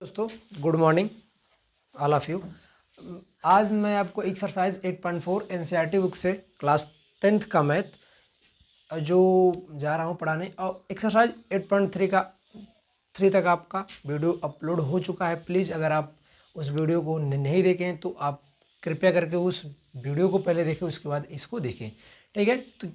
दोस्तों good morning all of you. आज मैं आपको एक्सरसाइज 8.4 एनसीईआरटी बुक से क्लास 10th का मैथ जो जा रहा हूँ पढ़ाने, और एक्सरसाइज 8.3 का 3 तक आपका वीडियो अपलोड हो चुका है। प्लीज़ अगर आप उस वीडियो को नहीं देखें तो आप कृपया करके उस वीडियो को पहले देखें, उसके बाद इसको देखें, ठीक है। तो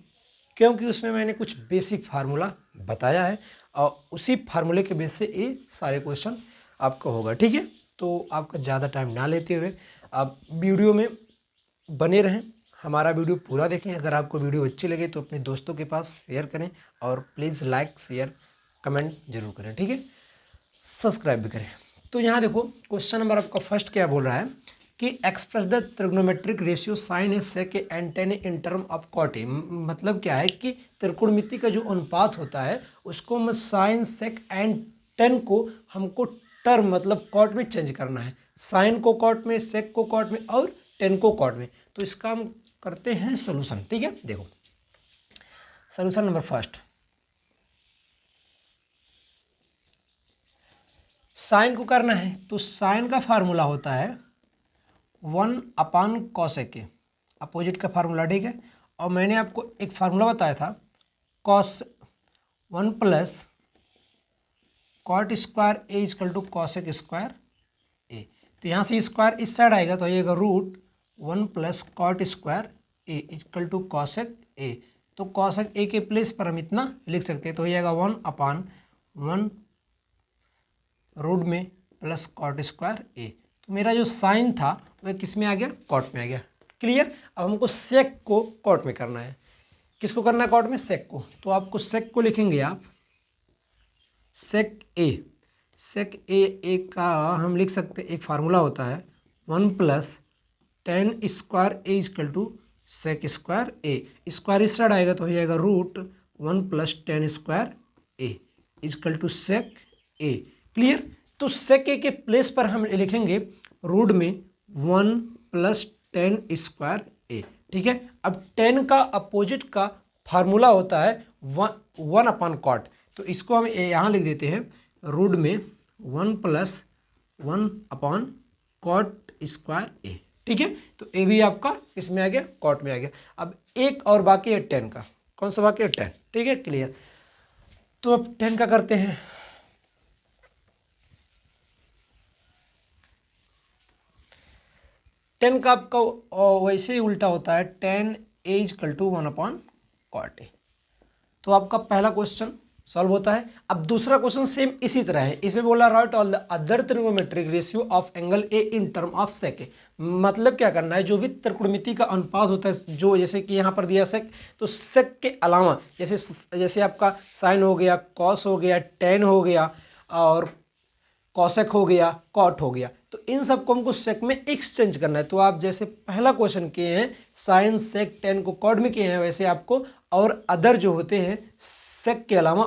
क्योंकि उसमें मैंने कुछ बेसिक फार्मूला बताया है और उसी फार्मूले के बेस से ये सारे क्वेश्चन आपका होगा, ठीक है। तो आपका ज़्यादा टाइम ना लेते हुए आप वीडियो में बने रहें, हमारा वीडियो पूरा देखें। अगर आपको वीडियो अच्छी लगे तो अपने दोस्तों के पास शेयर करें और प्लीज़ लाइक शेयर कमेंट जरूर करें, ठीक है। सब्सक्राइब भी करें। तो यहाँ देखो क्वेश्चन नंबर आपका फर्स्ट क्या बोल रहा है कि express the trigonometric ratio sine A sec and tan in term of cot A. मतलब क्या है कि त्रिकोणमिति का जो अनुपात होता है उसको हम साइन सेक एंड टेन को हमको टर्म मतलब कॉट में चेंज करना है। साइन को कॉट में, सेक को कॉट में और टेन को कॉट में। तो इसका हम करते हैं सोल्यूशन, ठीक है। देखो सोल्यूशन नंबर फर्स्ट, साइन को करना है तो साइन का फार्मूला होता है 1 कॉसेक के, अपोजिट का फार्मूला, ठीक है। और मैंने आपको एक फार्मूला बताया था cos 1 plus cot square A equal to cosec square A. तो यहाँ से स्क्वायर इस साइड आएगा तो आइएगा root 1 plus cot square A equal to cosec A. तो कॉसेक ए के प्लेस पर हम इतना लिख सकते हैं, तो हो जाएगा 1/1 रूट में प्लस कॉट स्क्वायर ए। तो मेरा जो साइन था वह किस में आ गया, कॉट में आ गया। क्लियर। अब हमको सेक को कॉट में करना है। किसको करना है कॉट में, सेक को। तो आपको सेक को लिखेंगे आप सेक ए। सेक ए का हम लिख सकते हैं, एक फार्मूला होता है 1 plus tan square A equal to sec square A. Square इस साइड आएगा तो हो जाएगा root 1 plus tan square A equal to sec A. Clear. तो सेक ए के प्लेस पर हम लिखेंगे रूट में 1 प्लस टेन स्क्वायर ए, ठीक है। अब टेन का अपोजिट का फार्मूला होता है 1/कॉट। तो इसको हम यहाँ लिख देते हैं रूट में 1 प्लस 1/कॉट स्क्वायर ए, ठीक है। तो ए भी आपका इसमें आ गया, कॉट में आ गया। अब एक और बाकी है टेन का। कौन सा बाकी है, टेन, ठीक है। क्लियर। तो अब टेन का करते हैं। टेन का आपका वैसे ही उल्टा होता है, टेन ए इजकल टू 1/कॉट ए। तो आपका पहला क्वेश्चन सॉल्व होता है। अब दूसरा क्वेश्चन सेम इसी तरह है। इसमें बोला write all the other trigonometric ratio of angle A in term of sec A. मतलब क्या करना है, जो भी त्रिकोणमिति का अनुपात होता है, जो जैसे कि यहाँ पर दिया सेक, तो सेक के अलावा जैसे आपका साइन हो गया, कॉस हो गया, टेन हो गया और कॉसेक हो गया, कॉट हो गया, तो इन सबको हमको सेक में एक्सचेंज करना है। तो आप जैसे पहला क्वेश्चन किए हैं साइन सेक टेन को कॉट में किए हैं, वैसे आपको और अदर जो होते हैं सेक के अलावा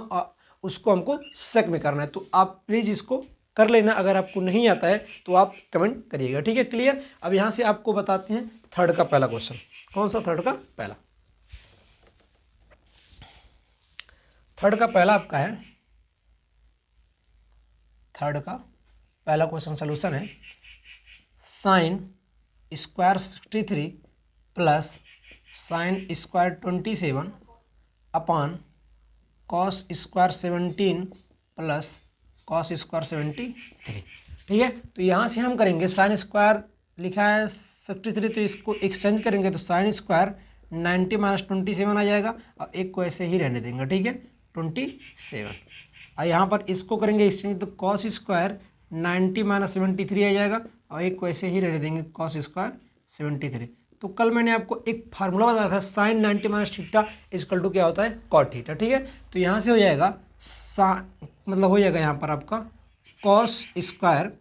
उसको हमको सेक में करना है। तो आप प्लीज़ इसको कर लेना। अगर आपको नहीं आता है तो आप कमेंट करिएगा, ठीक है। क्लियर। अब यहाँ से आपको बताते हैं थर्ड का पहला क्वेश्चन। कौन सा, थर्ड का पहला। थर्ड का पहला आपका है, थर्ड का पहला क्वेश्चन सोल्यूशन है sine square 63 plus sine square 27 अपान cos square 17 plus cos square 73, ठीक है। तो यहाँ से हम करेंगे साइन स्क्वायर लिखा है 63, तो इसको एक्सचेंज करेंगे तो साइन स्क्वायर 90 माइनस 27 आ जाएगा और एक को ऐसे ही रहने देंगे, ठीक है, 27। और यहाँ पर इसको करेंगे एक्सचेंज तो कॉस स्क्वायर 90 माइनस 73 आ जाएगा और एक को ऐसे ही रहने देंगे कॉस स्क्वायर 73। तो कल मैंने आपको एक फार्मूला बताया था sine 90 minus theta equal to क्या होता है, कॉट थीटा, ठीक है। तो यहाँ से हो जाएगा मतलब हो जाएगा यहाँ पर आपका कॉस स्क्वायर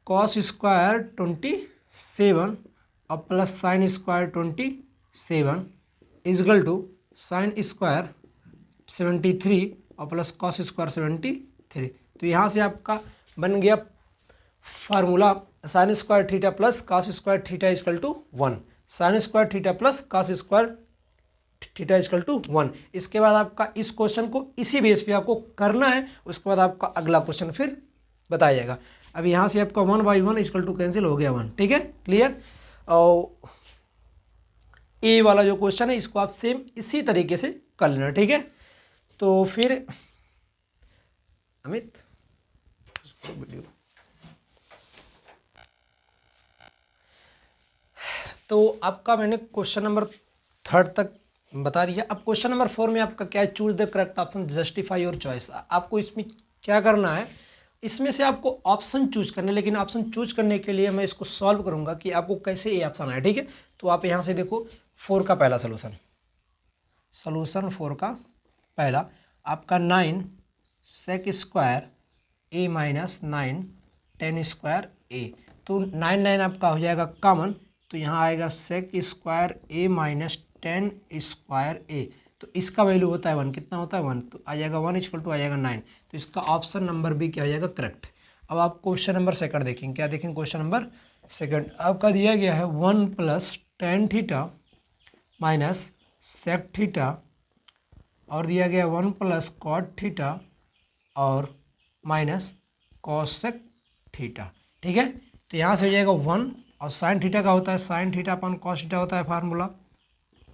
27 और plus sine square 27 equal to sine square 73 और प्लस कॉस स्क्वायर 73। तो यहाँ से आपका बन गया formula sine square theta plus cos square theta equal to 1। Sine square theta plus cos square theta equal to 1। इसके बाद आपका इस क्वेश्चन को इसी बेस पे आपको करना है। उसके बाद आपका अगला क्वेश्चन फिर बताया जाएगा। अब यहाँ से आपका 1/1 इक्वल टू कैंसिल हो गया 1, ठीक है, क्लियर। और ए वाला जो क्वेश्चन है इसको आप सेम इसी तरीके से कर लेना, ठीक है। तो फिर अमित वीडियो, तो आपका मैंने क्वेश्चन नंबर 3 तक बता दिया। अब क्वेश्चन नंबर 4 में आपका क्या है, choose the correct option, justify your choice. आपको इसमें क्या करना है, इसमें से आपको ऑप्शन चूज करना है, लेकिन ऑप्शन चूज करने के लिए मैं इसको सॉल्व करूंगा कि आपको कैसे ये ऑप्शन आए, ठीक है। तो आप यहाँ से देखो 4 का पहला सोल्यूशन 4 का पहला आपका 9 सेक square A minus 9 10 square A. तो 9 आपका हो जाएगा कॉमन, तो यहाँ आएगा सेक square A minus 10 square A. तो इसका वैल्यू होता है 1, कितना होता है 1, तो आ जाएगा 1 इक्वल टू आ जाएगा 9। तो इसका ऑप्शन नंबर बी क्या हो जाएगा, करेक्ट। अब आप क्वेश्चन नंबर 2 देखेंगे, क्या देखेंगे, क्वेश्चन नंबर 2 आपका दिया गया है 1 + tan theta minus sec theta, और दिया गया 1 + cot थीटा और माइनस कॉसेक थीटा, ठीक है। तो यहाँ से हो जाएगा 1, और साइन थीटा का होता है साइन थीटा अपन कॉस थीटा होता है फार्मूला,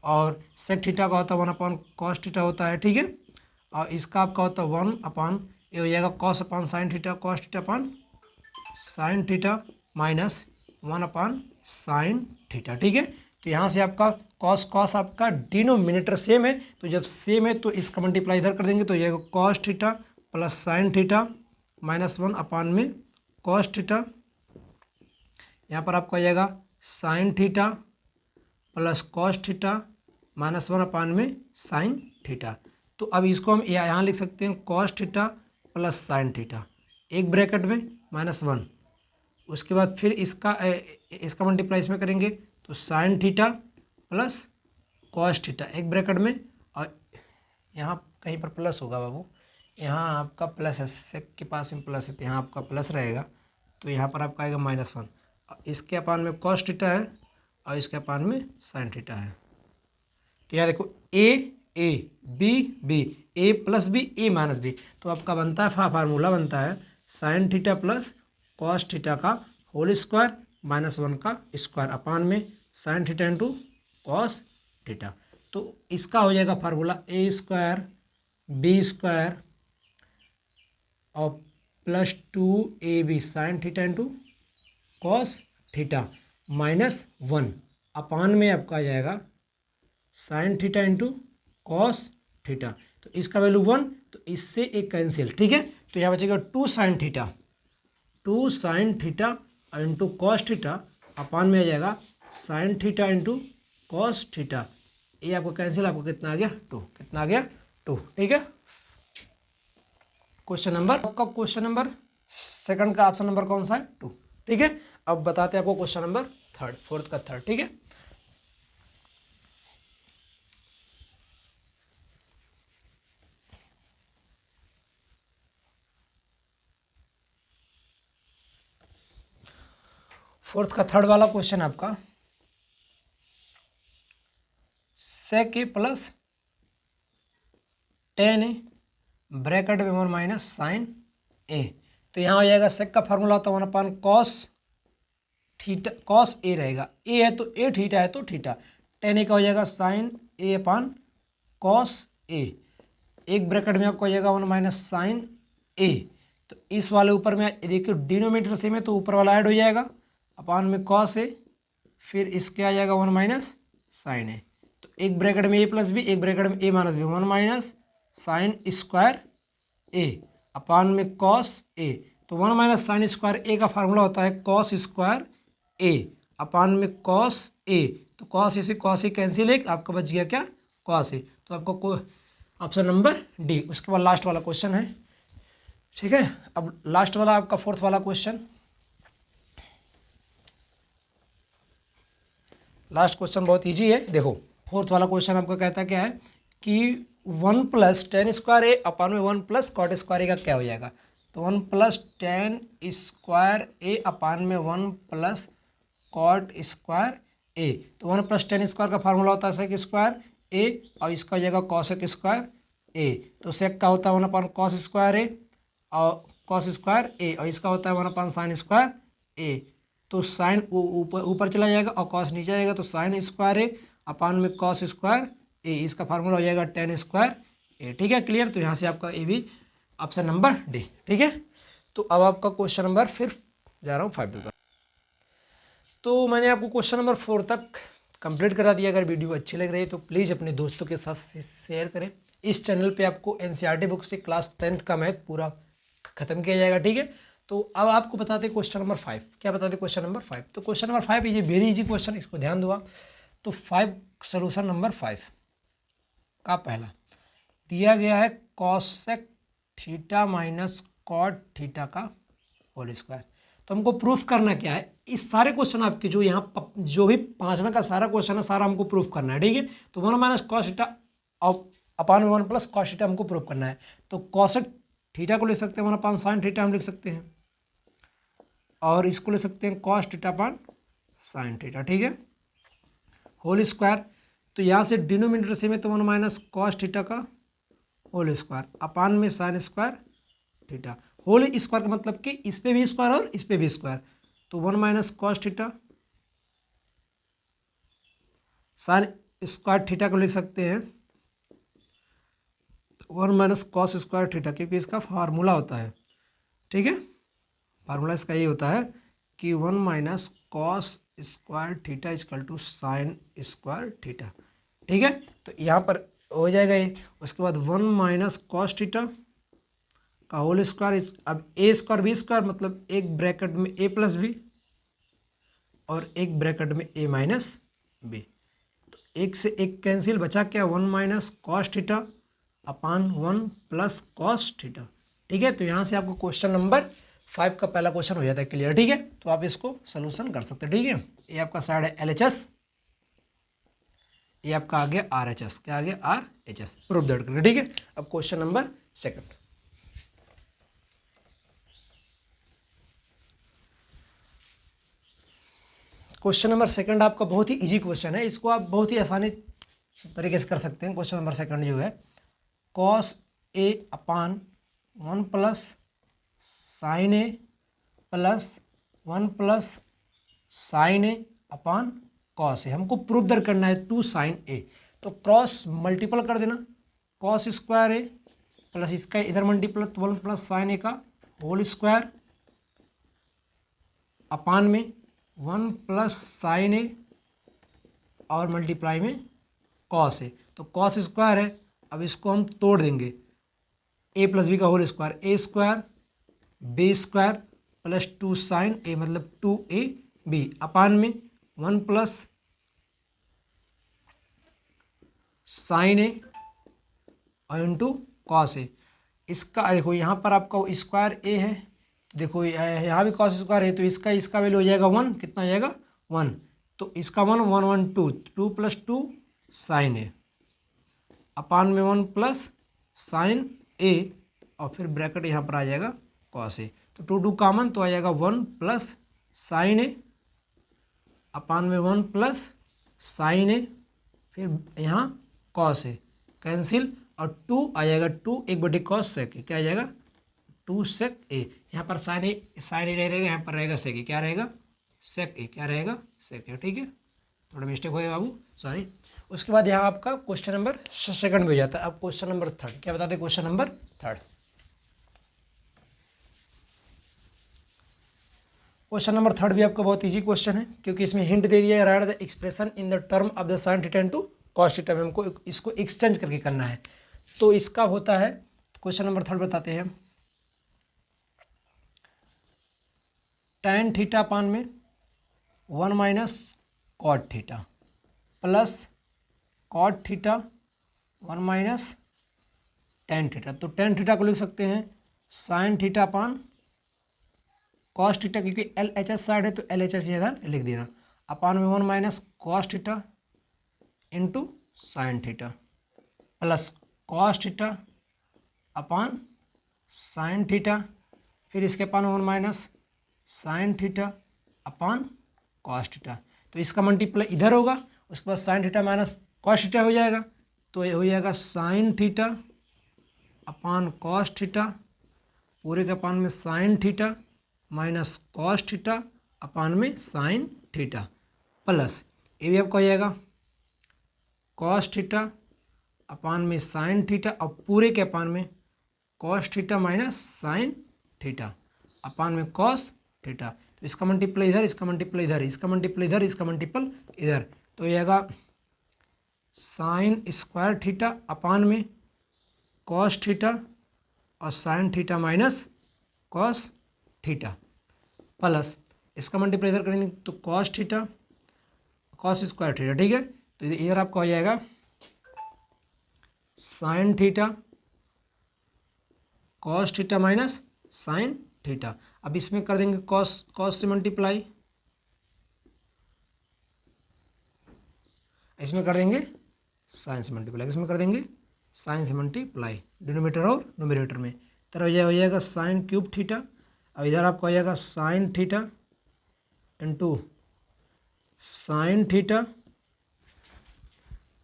और सेक थीटा का होता है 1 अपन कॉस थीटा होता है, ठीक है। और इसका आपका होता है 1 अपन ये हो जाएगा कॉस अपन साइन थीटा, कॉस थीटा अपन साइन थीटा माइनस 1 अपन साइन थीटा, ठीक है। तो यहाँ से आपका कॉस कॉस आपका डिनोमिनेटर सेम है, तो जब सेम है तो इसका मल्टीप्लाई इधर कर देंगे, तो ये cos theta plus sine theta minus 1 upon में कॉस थीटा, यहाँ पर आपको आ जाएगा sine theta plus cos theta minus 1 upon में साइन थीटा। तो अब इसको हम यहाँ लिख सकते हैं cos theta plus sine theta, एक ब्रैकेट में -1, उसके बाद फिर इसका मल्टीप्लाई इसमें करेंगे, तो sign theta plus cos theta एक ब्रैकेट में, और यहाँ कहीं पर प्लस होगा बाबू, यहाँ आपका प्लस है, सेक के पास में प्लस है तो यहाँ आपका प्लस रहेगा, तो यहाँ पर आपका आएगा -1, और इसके अपान में कॉस थीटा है और इसके अपान में साइन थीटा है। तो यहाँ देखो A B B, A plus B A minus B, तो आपका बनता है फार्मूला बनता है sine theta plus cos theta का होल स्क्वायर -1 का स्क्वायर अपान में sine theta into cos theta. तो इसका हो जाएगा formula A square B square और plus 2ab sine theta into cos theta -1 upon में आपका आ जाएगा sine theta into cos theta. तो इसका वैल्यू 1, तो इससे एक कैंसिल, ठीक है। तो यहाँ बचेगा 2 sign theta into cos theta upon में आ जाएगा sine theta into cos theta. ये आपको कैंसिल, आपको कितना आ गया 2, कितना आ गया 2, ठीक है। क्वेश्चन नंबर आपका क्वेश्चन नंबर 2 का ऑप्शन नंबर कौन सा है 2, ठीक है। अब बताते हैं आपको क्वेश्चन नंबर 4 का 3, ठीक है। फोर्थ का 3 वाला क्वेश्चन आपका सेक ए प्लस टेन ए ब्रैकेट में 1 माइनस साइन ए। तो यहाँ हो जाएगा सेक का फार्मूला होता है 1 अपान कॉस थीटा, कॉस ए रहेगा, ए है तो ए, थीटा है तो थीटा, टेन ए का हो जाएगा sign A upon cos A, एक ब्रैकेट में आपको हो जाएगा 1 माइनस साइन ए। तो इस वाले ऊपर में देखिए डिनोमिनेटर सेम है तो ऊपर वाला ऐड हो जाएगा अपान में कॉस ए, फिर इसके आ जाएगा 1 माइनस साइन ए। तो एक ब्रैकेट में ए प्लस बी, एक ब्रैकेट में A minus B, 1 minus sine square A upon में कॉस ए। तो 1 माइनस साइन स्क्वायर ए का फार्मूला होता है कॉस स्क्वायर ए अपान में कॉस ए। तो कॉस ए से कॉस ए कैंसिल है, आपका बच गया क्या कॉस ए। तो आपको ऑप्शन नंबर डी। उसके बाद लास्ट वाला क्वेश्चन है, ठीक है। अब लास्ट वाला आपका 4th वाला क्वेश्चन, लास्ट क्वेश्चन बहुत इजी है। देखो 4th वाला क्वेश्चन आपका कहता क्या है कि 1 + tan स्क्वायर ए अपान में 1 + cot स्क्वायर ए का क्या हो जाएगा। तो 1 + tan स्क्वायर ए अपान में 1 + cot स्क्वायर ए। तो 1 + tan स्क्वायर का फार्मूला होता है सेक स्क्वायर ए, और इसका हो जाएगा कॉसेक स्क्वायर ए। तो सेक का होता है 1 अपान कॉस स्क्वायर ए, और कॉस स्क्वायर ए, और इसका होता है 1/sin² ए। तो साइन ऊपर ऊपर चला जाएगा और कॉस नीचे आएगा, तो साइन स्क्वायर ए अपान में कॉस स्क्वायर ए, इसका फार्मूला हो जाएगा tan² ए। ठीक है, क्लियर। तो यहाँ से आपका ए भी ऑप्शन नंबर डी। ठीक है, तो अब आपका क्वेश्चन नंबर फिर जा रहा हूँ 5 पे। तो मैंने आपको क्वेश्चन नंबर 4 तक कंप्लीट करा दिया। अगर वीडियो अच्छी लग रही है तो प्लीज़ अपने दोस्तों के साथ शेयर करें। इस चैनल पे आपको एनसीईआरटी बुक से क्लास 10th का मैथ पूरा खत्म किया जाएगा। ठीक है, तो अब आपको बताते हैं क्वेश्चन नंबर 5। क्या बताते हैं क्वेश्चन नंबर 5? तो क्वेश्चन नंबर 5 ये वेरी इजी क्वेश्चन, इसको ध्यान दो आप। तो 5 सोल्यूशन नंबर 5 का पहला दिया गया है cosec theta minus cot theta का होल स्क्वायर। तो हमको प्रूफ करना क्या है, इस सारे क्वेश्चन आपके जो यहाँ जो भी 5वें का सारा क्वेश्चन है सारा हमको प्रूफ करना है। ठीक है, तो 1 माइनस कॉस थीटा अपान 1 प्लस कॉस थीटा हमको प्रूफ करना है। तो कॉसेक थीटा को ले सकते हैं 1/sin थीटा हम लिख सकते हैं, और इसको ले सकते हैं cos theta upon sine theta. ठीक है, होल स्क्वायर। तो यहाँ से डिनोमिनेटर से में तो 1 माइनस कॉस थीटा का होल स्क्वायर अपान में sine square theta. Whole square का मतलब कि इस पे भी स्क्वायर और इस पे भी स्क्वायर। तो 1 minus cos theta sine square theta को लिख सकते हैं 1 माइनस कॉस स्क्वायर थीटा, क्योंकि इसका फार्मूला होता है। ठीक है, फार्मूला इसका ये होता है कि 1 minus cos square theta equal to sine square theta. ठीक है, तो यहाँ पर हो जाएगा ये। उसके बाद 1 माइनस कॉस थीटा का होल स्क्वायर। अब ए स्क्वायर बी स्क्वायर मतलब एक ब्रैकेट में ए प्लस बी और एक ब्रैकेट में ए माइनस बी। तो एक से एक कैंसिल, बचा क्या 1 माइनस कॉस थीटा अपान 1 प्लस कॉस थीटा। ठीक है, तो यहाँ से आपको क्वेश्चन नंबर 5 का पहला क्वेश्चन हो जाता है क्लियर। ठीक है, तो आप इसको सोल्यूशन कर सकते हैं। ठीक है, ये आपका साइड है LHS, ये आपका आ गया RHS। क्या आ गया RHS, प्रूफ दैट करें। ठीक है, अब क्वेश्चन नंबर 2। क्वेश्चन नंबर 2 आपका बहुत ही इजी क्वेश्चन है, इसको आप बहुत ही आसानी तरीके से कर सकते हैं। क्वेश्चन नंबर 2 जो है cos A upon 1 plus sine A plus 1 plus sine A upon cos A. हमको प्रूफ दर करना है 2 साइन ए। तो क्रॉस मल्टीपल कर देना, कॉस स्क्वायर ए प्लस इसका इधर मल्टीपल 1 प्लस साइन ए का होल स्क्वायर अपान में 1 प्लस साइन ए और मल्टीप्लाई में कॉस ए। तो कॉस स्क्वायर है, अब इसको हम तोड़ देंगे, ए प्लस बी का whole square, A square B square plus 2 sine A मतलब 2ab अपान में 1 प्लस साइन ए और इंटू कॉस ए। इसका देखो यहाँ पर आपका स्क्वायर ए है, तो देखो यहाँ भी कॉस स्क्वायर है, तो इसका वैल्यू हो जाएगा 1। कितना हो जाएगा 1। तो इसका 1 1 1 2 2 प्लस 2 साइन ए अपान में 1 प्लस साइन ए और फिर ब्रैकेट यहाँ पर आ जाएगा कॉस ए। तो 2 2 कॉमन, तो आ जाएगा 1 प्लस साइन ए अपान में 1 प्लस साइन ए फिर यहाँ कॉस ए कैंसिल, और 2 आ जाएगा 2 1/2 कॉस सेक ए। क्या आ जाएगा 2 सेक ए। यहाँ पर साइन ए नहीं रहेगा, यहाँ पर रहेगा सेक ए। क्या रहेगा सेक ए, क्या रहेगा सेक ए। ठीक है, थोड़ा मिस्टेक हो गया बाबू, सॉरी। उसके बाद यहाँ आपका क्वेश्चन नंबर 2 में हो जाता है। अब क्वेश्चन नंबर 3 क्या बताते हैं? Question number 3। क्वेश्चन नंबर 3 भी आपका बहुत इजी क्वेश्चन है, क्योंकि इसमें हिंट दे दिया है right the expression in the term of the sine theta into cos theta में। हमको इसको एक्सचेंज करके करना है। तो इसका होता है क्वेश्चन नंबर 3 बताते हैं tan थीटा अपान में 1 minus cot theta plus cot theta 1 minus tan theta. तो tan थीटा को लिख सकते हैं sine theta upon cos theta, क्योंकि LHS साइड है तो LHS इधर लिख देना, अपान में 1 minus cos theta into sine theta plus cos theta upon sine theta, फिर इसके upon 1 minus sine theta upon cos theta. तो इसका मल्टीप्लाई इधर होगा, उसके बाद sine theta minus cos theta हो जाएगा, तो ये हो जाएगा sine theta upon cos theta पूरे के अपान में sine theta minus cos theta upon में साइन थीटा प्लस ये भी आपका हो जाएगा कॉस थीटा अपान में साइन थीटा और पूरे के अपान में cos theta minus sine theta upon में कॉस थीटा। तो इसका मल्टीपल इधर, इसका मल्टीपल इधर, इसका मल्टीपल इधर, इसका मल्टीपल इधर, तो ये आएगा साइन स्क्वायर थीटा अपान में कॉस थीटा और sine theta minus cos theta plus इसका मल्टीप्लाई इधर करेंगे तो cos theta cos square theta. ठीक है, तो इधर आपका हो जाएगा sine theta cos theta minus sine theta. अब इसमें कर देंगे कॉस कॉस से मल्टीप्लाई, इसमें कर देंगे साइन से मल्टीप्लाई, इसमें कर देंगे साइन से मल्टीप्लाई, डिनोमिनेटर और न्यूमरेटर में। तरह हो जाएगा साइन क्यूब थीटा, अब इधर आपका हो जाएगा sine theta into sine theta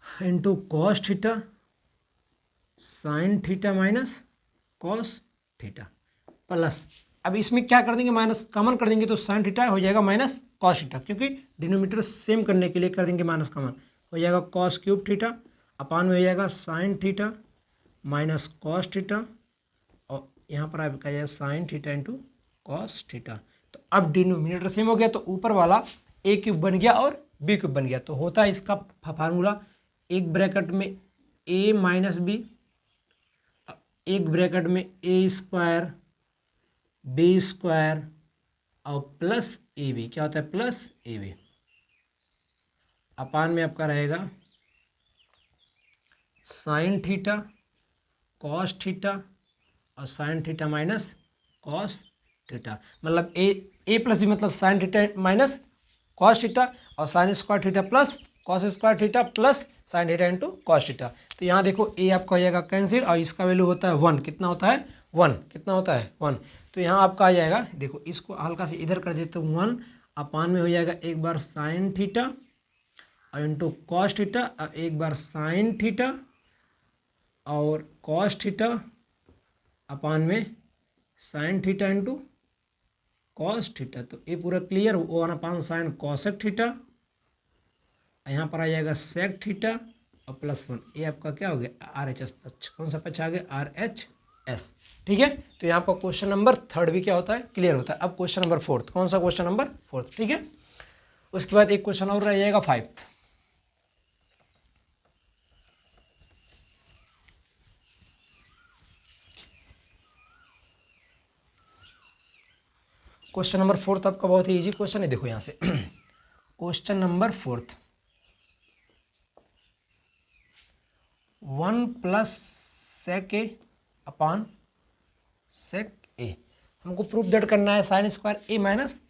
into cos theta sine theta minus cos theta plus, अब इसमें क्या कर देंगे माइनस कॉमन कर देंगे तो साइन थीटा हो जाएगा माइनस कॉस थीटा, क्योंकि डिनोमिनेटर सेम करने के लिए कर देंगे माइनस कॉमन, हो जाएगा कॉस क्यूब थीटा अपान में हो जाएगा sine theta minus cos theta और यहाँ पर आपका जाएगा sine theta into cos theta. तो अब डिनोमिनेटर सेम हो गया तो ऊपर वाला ए क्यूब बन गया और बी क्यूब बन गया। तो होता है इसका फार्मूला एक ब्रैकेट में ए माइनस बी, एक ब्रैकेट में ए स्क्वायर बी स्क्वायर और प्लस ए बी, क्या होता है प्लस ए बी अपान में आपका रहेगा साइन थीटा कॉस थीटा और sine theta minus cos theta, मतलब ए प्लस बी मतलब sine theta minus cos theta और sine square theta plus cos square theta plus sine theta into cos theta. तो यहाँ देखो ए आपका हो जाएगा कैंसिल और इसका वैल्यू होता है 1, कितना होता है 1, कितना होता है 1। तो यहाँ आपका आ जाएगा, देखो इसको हल्का से इधर कर देते हो 1 अपान में हो जाएगा एक बार साइन थीटा और इंटू कॉस थीटा और एक बार साइन थीटा और कॉस थीटा अपान में sine theta into cos theta. तो ये पूरा क्लियर, 1 अपान साइन कॉसेक थीटा, यहाँ पर आ जाएगा सेक थीटा और +1, ये आपका क्या हो गया RHS पक्ष, कौन सा पक्ष आ गया RHS। ठीक है, तो यहाँ पर क्वेश्चन नंबर 3 भी क्या होता है क्लियर होता है। अब क्वेश्चन नंबर 4, कौन सा क्वेश्चन नंबर 4, ठीक है। उसके बाद एक क्वेश्चन और रह जाएगा 5। क्वेश्चन नंबर 4 आपका बहुत ही इजी क्वेश्चन है, देखो यहाँ से क्वेश्चन नंबर 4, 1 प्लस सेक ए अपान सेक ए, हमको प्रूफ दैट करना है साइन स्क्वायर ए माइनस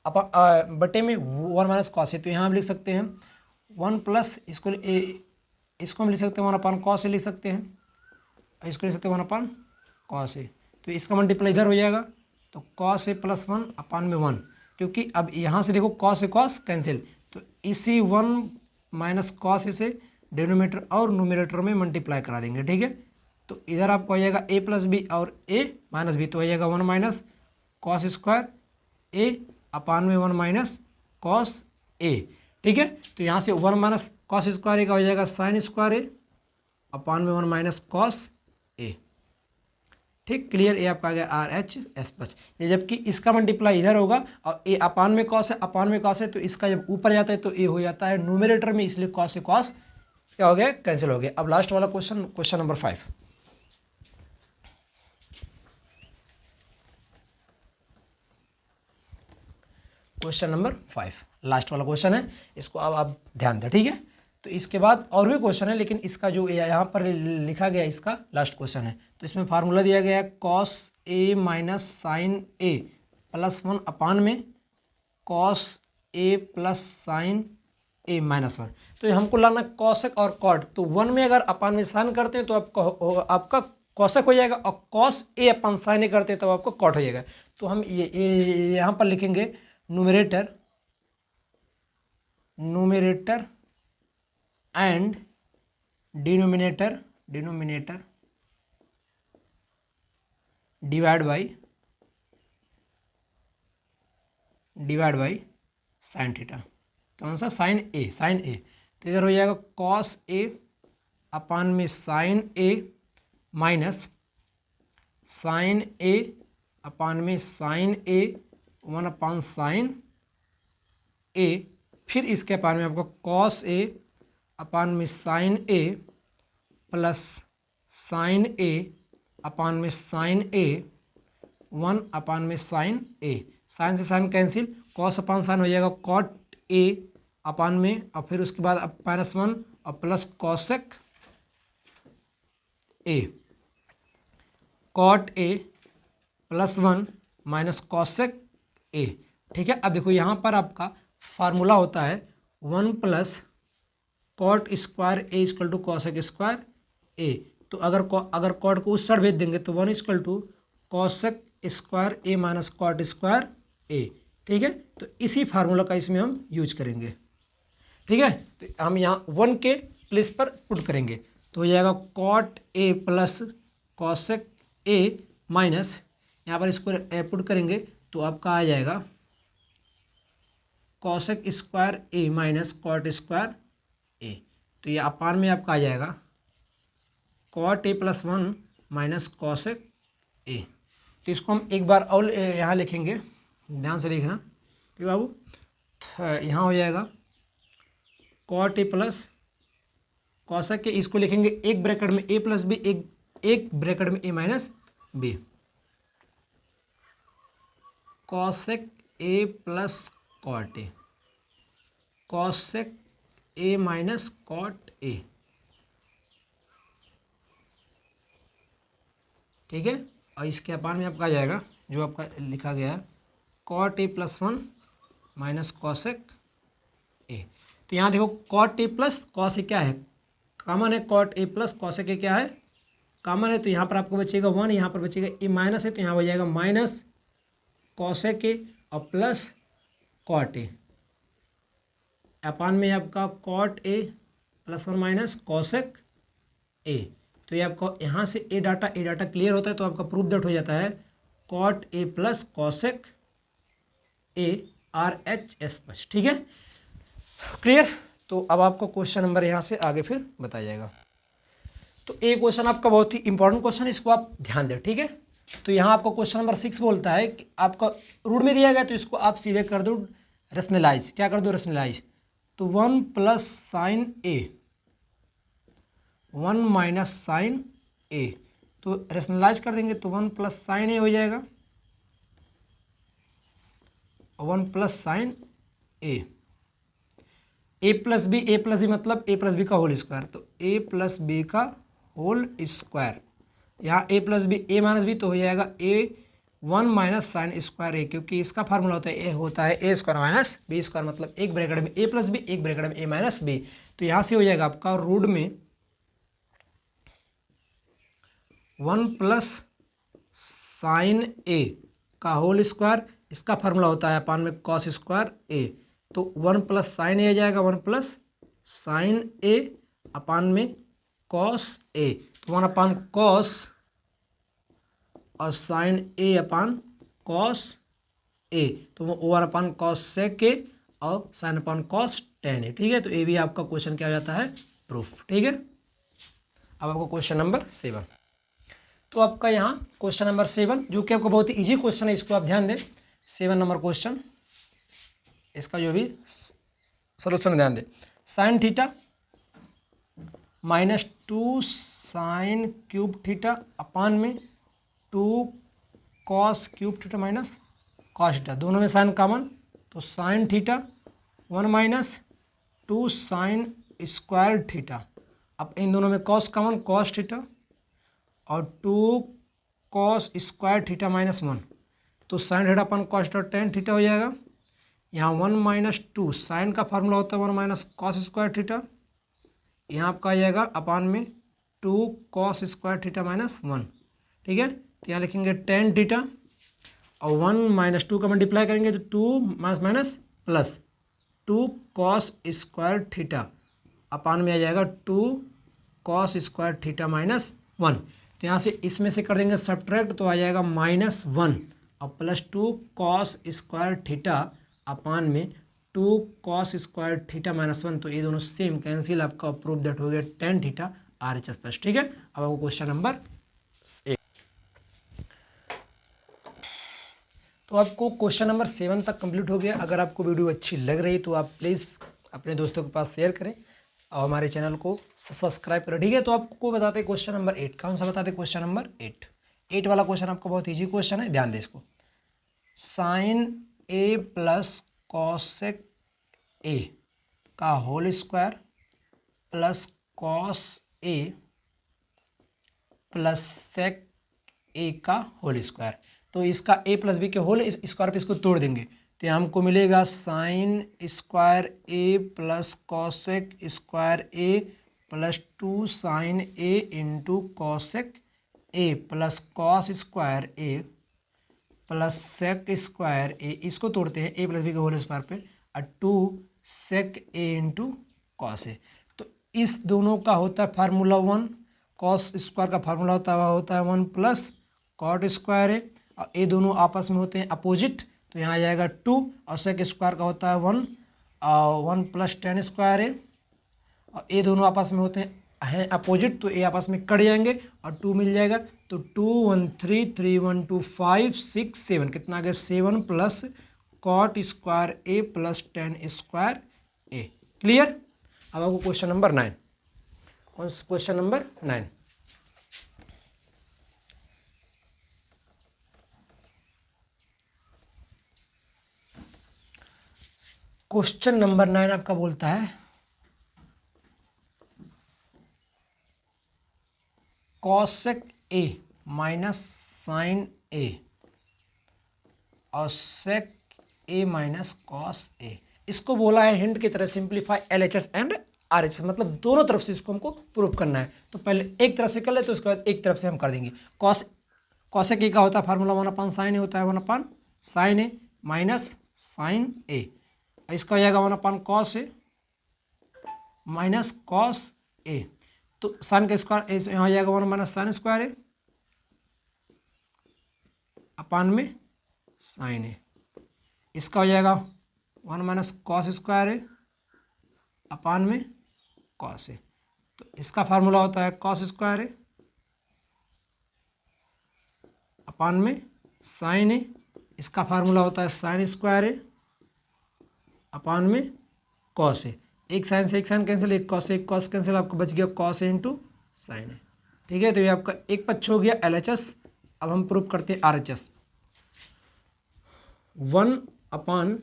बटे में 1 माइनस कॉस ए। तो यहाँ हम लिख सकते हैं 1 प्लस इसको हम लिख सकते हैं 1 अपान कॉस ए लिख सकते हैं, इसको लिख सकते हैं 1 अपान कॉस ए। तो इसका मल्टीप्लाई इधर हो जाएगा तो कॉस ए प्लस 1 अपान में 1, क्योंकि अब यहाँ से देखो कॉस ए कॉस कैंसिल, तो इसी 1 माइनस कॉस ए से डिनोमिनेटर और न्यूमरेटर में मल्टीप्लाई करा देंगे। ठीक है, तो इधर आपको हो जाएगा ए प्लस बी और ए माइनस बी, तो हो जाएगा 1 minus cos square A upon में 1 माइनस कॉस ए। ठीक है, तो यहाँ से 1 माइनस कॉस स्क्वायर ए का हो जाएगा साइन स्क्वायर ए अपान में 1 माइनस कॉस ए। ठीक, क्लियर, ये आपका आ गया RHS प्लस। ये जबकि इसका मल्टीप्लाई इधर होगा और ए अपान में कॉस है, अपान में कॉस है, तो इसका जब ऊपर जाता है तो ए हो जाता है न्यूमरेटर में, इसलिए कॉस से कॉस क्या हो गया कैंसिल हो गया। अब लास्ट वाला question, question number 5। Question number 5 last वाला क्वेश्चन है, इसको अब आप ध्यान दें। ठीक है, तो इसके बाद और भी क्वेश्चन है, लेकिन इसका जो यहाँ पर लिखा गया इसका लास्ट क्वेश्चन है। तो इसमें फार्मूला दिया गया है cos A minus sign A +1 upon में cos A plus sine A -1। तो हमको लाना कॉसेक और कॉट, तो 1 में अगर अपान में साइन करते हैं तो आपका कॉसेक हो जाएगा और कॉस ए अपान साइन ए करते हैं तो आपको कॉट हो जाएगा। तो हम ये यहाँ पर लिखेंगे numerator and denominator divide by sine theta. कौन सा? साइन ए, साइन ए। तो इधर हो जाएगा कॉस ए अपान में sine A minus sign A upon में साइन ए 1 अपान साइन ए, फिर इसके अपान में आपको कॉस ए अपान में sine A plus sine A upon में साइन ए 1 अपान में साइन ए। साइन से sine cancel, cos upon sine हो जाएगा कॉट ए अपान में, और फिर उसके बाद -1 और plus cosec A, cot A plus 1 minus cosec A. ठीक है, अब देखो यहाँ पर आपका फार्मूला होता है 1 plus cot square A equal to cosec square A. तो अगर कॉट को उस साइड भेज देंगे तो 1 equal to cosec square A minus cot square A. ठीक है, तो इसी फार्मूला का इसमें हम यूज करेंगे। ठीक है, तो हम यहाँ 1 के प्लेस पर पुट करेंगे तो हो जाएगा cot A plus cosec A minus, यहाँ पर इसको पुट करेंगे तो आपका आ जाएगा cosec square A minus cot square A. तो ये अपान में आपका आ जाएगा cot A plus 1 minus cosec A. तो इसको हम एक बार और यहाँ लिखेंगे, ध्यान से देखना ठीक बाबू। यहाँ हो जाएगा cot A plus cosec A, इसको लिखेंगे एक ब्रैकेट में ए प्लस बी, एक ब्रैकेट में A minus B, cosec A plus cot A, cosec A minus cot A. ठीक है, और इसके अपान में आपका आ जाएगा जो आपका लिखा गया है cot A plus 1 minus cosec A. तो यहाँ देखो cot A plus cos A क्या है? कॉमन है, cot A plus cosec A क्या है? कॉमन है। तो यहाँ पर आपको बचेगा 1, यहाँ पर बचेगा ए माइनस है, तो यहाँ हो जाएगा माइनस कॉसेक ए और प्लस कॉट ए। अपान में आपका cot A plus 1 minus cosec A. तो ये आपको यहाँ से ए डाटा क्लियर होता है, तो आपका प्रूफ दैट हो जाता है cot A plus cosec A RHS बस। ठीक है, क्लियर। तो अब आपको क्वेश्चन नंबर यहाँ से आगे फिर बताया जाएगा। तो ये क्वेश्चन आपका बहुत ही इंपॉर्टेंट क्वेश्चन है, इसको आप ध्यान दें। ठीक है, तो यहाँ आपको क्वेश्चन नंबर 6 बोलता है कि आपका रूट में दिया गया, तो इसको आप सीधे कर दो रेशनलाइज। क्या कर दो? रेशनलाइज। तो 1 plus sine A 1 minus sign ए, तो रेशनलाइज कर देंगे तो 1 प्लस साइन ए हो जाएगा, 1 plus sine A plus B मतलब ए प्लस बी का होल स्क्वायर, तो ए प्लस बी का होल स्क्वायर। यहाँ ए plus B A minus B तो हो जाएगा ए 1 माइनस साइन स्क्वायर ए, क्योंकि इसका फार्मूला होता है ए स्क्वायर माइनस बी स्क्वायर, मतलब एक ब्रैकेट में ए प्लस बी, एक ब्रैकेट में ए माइनस बी। तो यहाँ से हो जाएगा आपका रूट में 1 प्लस साइन ए का होल स्क्वायर, इसका फार्मूला होता है अपान में कॉस स्क्वायर ए। तो 1 प्लस साइन ए आ जाएगा, 1 प्लस साइन ए अपान में कॉस ए, तो 1 अपान कॉस और sign A upon cos A, तो वो 1 अपान कॉस सेक ए और साइन अपान कॉस टेन ए। ठीक है, तो ये भी आपका क्वेश्चन क्या हो जाता है? प्रूफ। ठीक है, अब आपको क्वेश्चन नंबर 7। तो आपका यहाँ क्वेश्चन नंबर 7 जो कि आपका बहुत ही ईजी क्वेश्चन है, इसको आप ध्यान दें। 7 नंबर क्वेश्चन, इसका जो भी सोल्यूशन ध्यान दें। Sign theta minus 2 sine cube theta upon में 2 cos cube theta minus cos theta, दोनों में साइन कॉमन, तो sine theta 1 minus 2 sign square theta. अब इन दोनों में कॉस कॉमन, कॉस थीटा, और 2 कॉस स्क्वायर थीटा माइनस 1, तो साइन थीटा अपन cos theta tan theta हो जाएगा। यहाँ 1 माइनस 2 साइन का फार्मूला होता है 1 माइनस कॉस स्क्वायर थीटा, यहाँ आपका आ जाएगा अपान में 2 कॉस स्क्वायर थीटा माइनस 1। ठीक है, तो यहाँ लिखेंगे टेन थीटा और 1 माइनस 2 का मल्टीप्लाई करेंगे तो 2 minus plus 2 cos square theta upon में आ जाएगा 2 कॉस स्क्वायर थीटा माइनस 1। तो यहाँ से इसमें से कर देंगे सब्ट्रैक्ट, तो आ जाएगा -1 और +2 कॉस स्क्वायर थीटा अपान में 2 कॉस स्क्वायर थीटा -1, तो ये दोनों सेम कैंसिल, आपका प्रूफ दैट हो गया tan थीटा RHS प्लस। ठीक है, अब आपको क्वेश्चन नंबर 8, तो आपको क्वेश्चन नंबर 7 तक कंप्लीट हो गया। अगर आपको वीडियो अच्छी लग रही तो आप प्लीज़ अपने दोस्तों के पास शेयर करें और हमारे चैनल को सब्सक्राइब करें। ठीक है, तो आपको बताते हैं क्वेश्चन नंबर 8। कौन सा बताते हैं? क्वेश्चन नंबर 8 वाला क्वेश्चन आपका बहुत ईजी क्वेश्चन है, ध्यान दें इसको। Sine A plus cosec A का whole square plus cos A plus sec A का होल स्क्वायर, तो इसका a प्लस बी के होल स्क्वायर पे इसको तोड़ देंगे, तो हमको मिलेगा sine square A plus cosec square A plus 2 sine A into cosec A plus cos square A plus sec square A, इसको तोड़ते हैं a प्लस बी के होल स्क्वायर पे, और 2 सेक ए इंटू कॉस ए। तो इस दोनों का होता है फार्मूला 1, कॉस स्क्वायर का फार्मूला होता है 1 प्लस कॉट स्क्वायर है, और ये दोनों आपस में होते हैं अपोजिट, तो यहाँ आ जाएगा 2, और सेक स्क्वायर का होता है 1 और 1 प्लस tan स्क्वायर है, और ये दोनों आपस में होते हैं अपोजिट, तो ये आपस में कट जाएंगे और 2 मिल जाएगा, तो 2 1 3 3 1 2 5 6 7, कितना आ गया 7 plus cot square A plus tan square A. Clear? अब आपको question number 9, question number 9, question number 9 आपका बोलता है कॉसेक ए माइनस साइन ए और सेक ए माइनस कॉस ए। इसको बोला है हिंट की तरह सिंप्लीफाई LHS एंड RHS, मतलब दोनों तरफ से इसको हमको प्रूव करना है। तो पहले एक तरफ से कर ले, तो उसके बाद एक तरफ से हम कर देंगे। कॉसेक ए का होता है फार्मूला 1/sin ए होता है, 1/sin ए माइनस साइन ए, इसका हो जाएगा 1/cos A minus cos A, तो साइन का स्क्वायर यहाँ हो जाएगा 1 minus sine square A upon में साइन ए, इसका हो जाएगा 1 minus cos square A upon में कॉस ए, तो इसका फार्मूला होता है कॉस स्क्वायर ए अपान में साइन ए, इसका फार्मूला होता है साइन स्क्वायर ए अपान में कॉस ए। एक साइन से एक साइन कैंसिल, एक कॉस कैंसिल, आपको बच गया कॉस ए इंटू साइन ए। ठीक है, तो ये आपका एक पक्ष हो गया LHS। अब हम प्रूव करते हैं RHS। 1/tan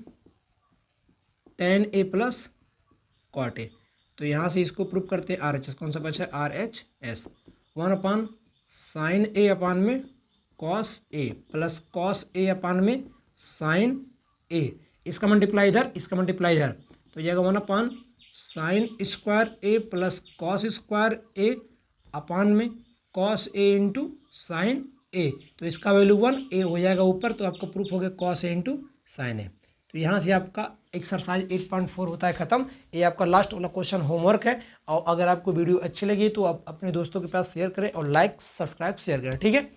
A plus cot A, तो यहाँ से इसको प्रूव करते हैं RHS। कौन सा बचा है? RHS। 1/sin ए अपान में cos A plus cos A upon में साइन ए, इसका मल्टीप्लाई इधर, इसका मल्टीप्लाई इधर, तो जाएगा 1/sin square A plus cos square A upon में कॉस ए इंटू साइन ए, तो इसका वैल्यू 1, ए हो जाएगा ऊपर, तो आपको प्रूफ हो गया कॉस ए इंटू साइन ए। तो यहाँ से आपका एक्सरसाइज 8.4 होता है ख़त्म। ये आपका लास्ट वाला क्वेश्चन होमवर्क है, और अगर आपको वीडियो अच्छी लगी तो आप अपने दोस्तों के पास शेयर करें और लाइक सब्सक्राइब शेयर करें। ठीक है।